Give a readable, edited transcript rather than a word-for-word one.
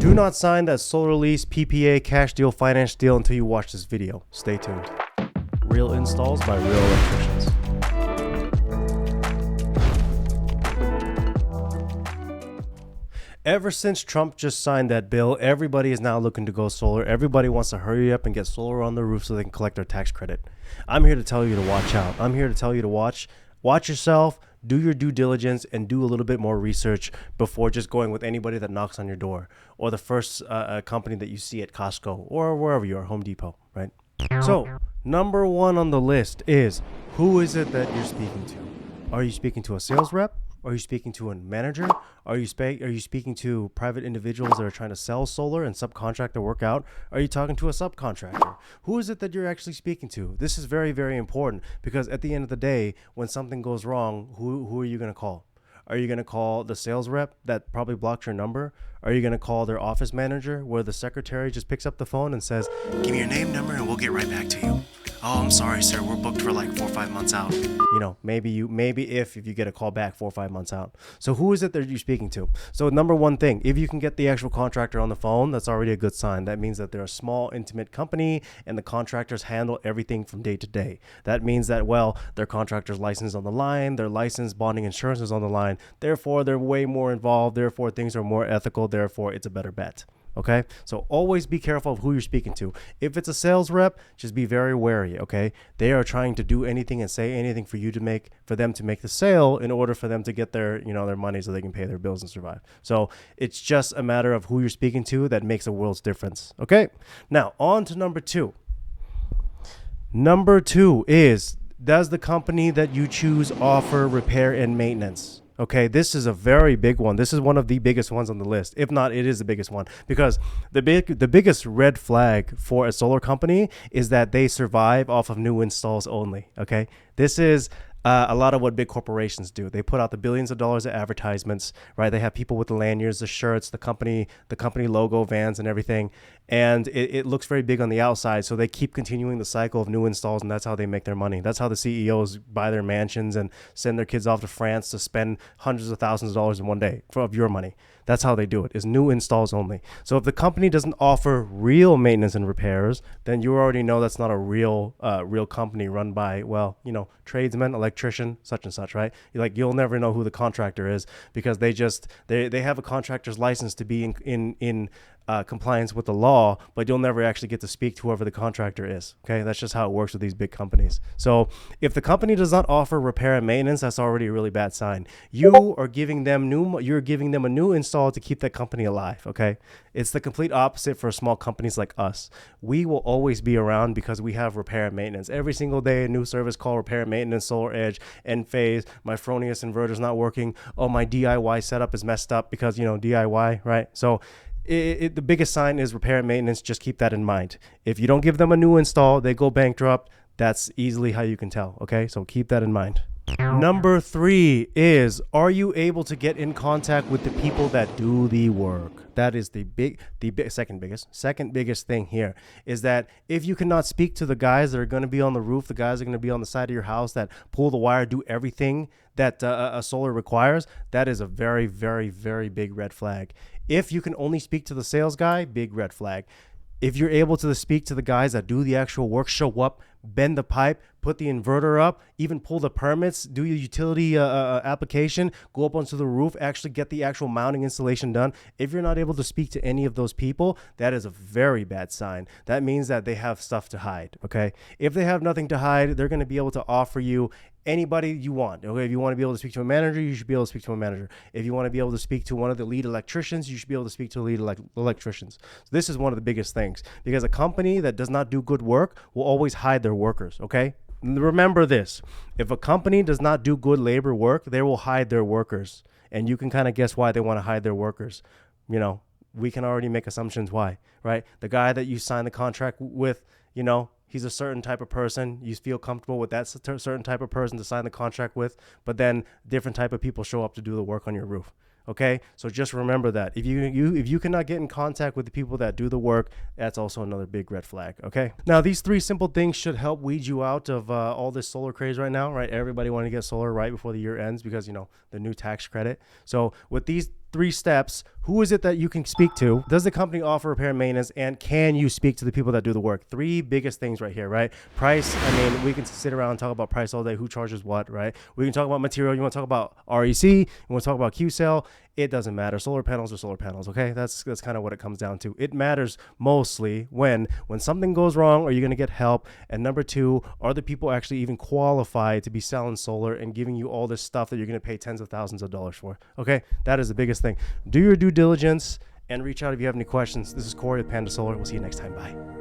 Do not sign that solar lease, PPA, cash deal, finance deal until you watch this video. Stay tuned. Real installs by real electricians. Ever since Trump just signed that bill, everybody is now looking to go solar. Everybody wants to hurry up and get solar on the roof so they can collect their tax credit. I'm here to tell you to watch out. I'm here to tell you to watch yourself, do your due diligence, and do a little bit more research before just going with anybody that knocks on your door or the first company that you see at Costco or wherever you are, Home Depot, right? So, number one on the list is, who is it that you're speaking to? Are you speaking to a sales rep? Are you speaking to a manager? Are you speaking to private individuals that are trying to sell solar and subcontract the work out? Are you talking to a subcontractor? Who is it that you're actually speaking to? This is very, very important because at the end of the day, when something goes wrong, who are you going to call? Are you going to call the sales rep that probably blocked your number? Are you going to call their office manager where the secretary just picks up the phone and says, "Give me your name, number, and we'll get right back to you"? "Oh, I'm sorry, sir. We're booked for like 4 or 5 months out." You know, maybe if you get a call back 4 or 5 months out. So who is it that you're speaking to? So number one thing, if you can get the actual contractor on the phone, that's already a good sign. That means that they're a small, intimate company and the contractors handle everything from day to day. That means that, well, their contractor's license is on the line, their license, bonding, insurance is on the line. Therefore, they're way more involved. Therefore, things are more ethical. Therefore, it's a better bet. Okay, so always be careful of who you're speaking to. If it's a sales rep, just be very wary. Okay, they are trying to do anything and say anything for them to make the sale in order for them to get their money so they can pay their bills and survive. So it's just a matter of who you're speaking to that makes a world's difference. Okay, now on to number two. Number two is, does the company that you choose offer repair and maintenance? Okay, this is a very big one. This is one of the biggest ones on the list. If not, it is the biggest one, because the biggest red flag for a solar company is that they survive off of new installs only. Okay, this is a lot of what big corporations do. They put out the billions of dollars of advertisements, right? They have people with the lanyards, the shirts, the company logo, vans, and everything. And it looks very big on the outside. So they keep continuing the cycle of new installs, and that's how they make their money. That's how the CEOs buy their mansions and send their kids off to France to spend hundreds of thousands of dollars in one day of your money. That's how they do it, is new installs only. So if the company doesn't offer real maintenance and repairs, then you already know that's not a real company run by, tradesmen, electrician, such and such, right? You'll never know who the contractor is because they have a contractor's license to be in compliance with the law, but you'll never actually get to speak to whoever the contractor is. Okay, that's just how it works with these big companies. So if the company does not offer repair and maintenance, that's already a really bad sign. You're giving them a new install to keep that company alive. Okay, it's the complete opposite for small companies like us. We will always be around because we have repair and maintenance every single day. A new service call, repair and maintenance, Solar Edge, Enphase, my Fronius inverter's not working. Oh, my DIY setup is messed up because DIY, right? So the biggest sign is repair and maintenance. Just keep that in mind. If you don't give them a new install, they go bankrupt. That's easily how you can tell. Okay, so keep that in mind. Number three is, are you able to get in contact with the people that do the work? That is the second biggest thing here, is that if you cannot speak to the guys that are going to be on the roof, the guys that are going to be on the side of your house that pull the wire, do everything that a solar requires, that is a very, very, very big red flag. If you can only speak to the sales guy, big red flag. If you're able to speak to the guys that do the actual work, show up, bend the pipe, put the inverter up, even pull the permits, do your utility application, go up onto the roof, actually get the actual mounting installation done. If you're not able to speak to any of those people, that is a very bad sign. That means that they have stuff to hide, okay? If they have nothing to hide, they're going to be able to offer you anybody you want. Okay, if you want to be able to speak to a manager, you should be able to speak to a manager. If you want to be able to speak to one of the lead electricians, you should be able to speak to lead electricians. So this is one of the biggest things, because a company that does not do good work will always hide their workers. Okay, remember this: if a company does not do good labor work, they will hide their workers, and you can kind of guess why they want to hide their workers. We can already make assumptions why, right? The guy that you sign the contract with, he's a certain type of person. You feel comfortable with that certain type of person to sign the contract with, but then different type of people show up to do the work on your roof. Okay, so just remember that if you cannot get in contact with the people that do the work, that's also another big red flag. Okay, now these three simple things should help weed you out of all this solar craze right now, right? Everybody wanting to get solar right before the year ends because the new tax credit. So with these 3 steps. Who is it that you can speak to? Does the company offer repair and maintenance? And can you speak to the people that do the work? 3 biggest things right here, right? Price. I mean, we can sit around and talk about price all day. Who charges what, right? We can talk about material. You want to talk about REC? You want to talk about Q-cell? It doesn't matter. Solar panels are solar panels, okay? That's kind of what it comes down to. It matters mostly when something goes wrong, are you going to get help? And number 2, are the people actually even qualified to be selling solar and giving you all this stuff that you're going to pay tens of thousands of dollars for, okay? That is the biggest thing. Do your due diligence and reach out if you have any questions. This is Corey with Panda Solar. We'll see you next time. Bye.